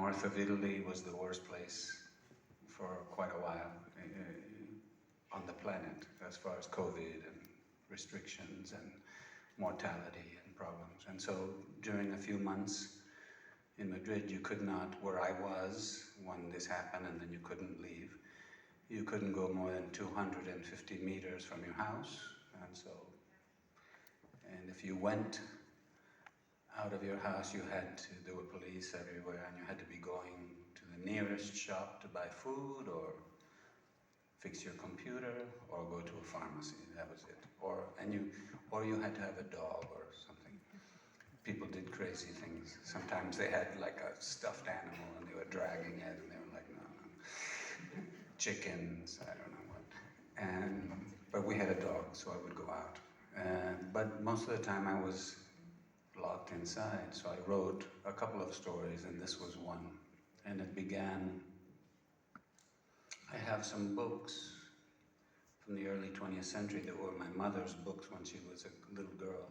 north of Italy was the worst place for quite a while on the planet as far as COVID and restrictions and mortality and problems. And so during a few months in Madrid, you could not, where I was when this happened, and then you couldn't leave. You couldn't go more than 250 meters from your house, and if you went out of your house, there were police everywhere, and you had to be going to the nearest shop to buy food, or fix your computer, or go to a pharmacy. That was it. Or you had to have a dog or something. People did crazy things. Sometimes they had like a stuffed animal, and they were dragging it, and they were like, no. Chickens, I don't know what. But we had a dog, so I would go out. But most of the time I was locked inside, so I wrote a couple of stories, and this was one. And it began, I have some books from the early 20th century that were my mother's books when she was a little girl.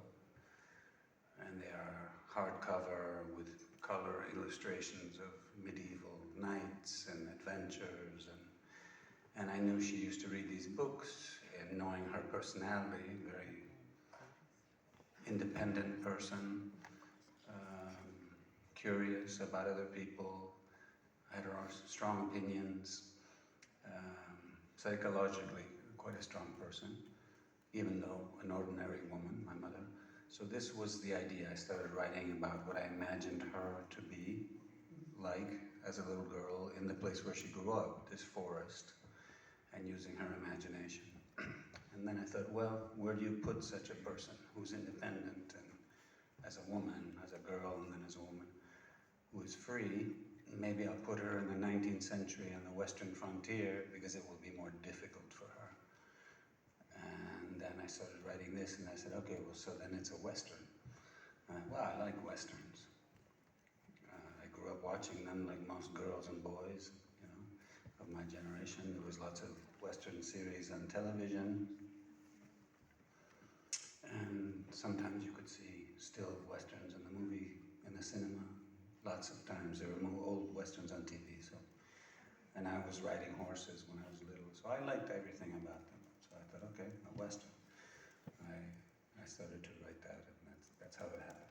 And they are hardcover with color illustrations of medieval knights and adventures, and I knew she used to read these books, and knowing her personality, very independent person, curious about other people, had her strong opinions, psychologically quite a strong person, even though an ordinary woman, my mother. So this was the idea. I started writing about what I imagined her to be like as a little girl in the place where she grew up, this forest, and using her imagination. And then I thought, well, where do you put such a person who's independent and as a woman, as a girl, and then as a woman, who is free? Maybe I'll put her in the 19th century on the Western frontier because it will be more difficult for her. And then I started writing this, and I said, okay, well, so then it's a Western. Well, I like Westerns. I grew up watching them like most girls and boys, of my generation. There was lots of Western series on television. And sometimes you could see still Westerns in the cinema. Lots of times there were old Westerns on TV. And I was riding horses when I was little, so I liked everything about them. So I thought, okay, a Western. I started to write that, and that's how it happened.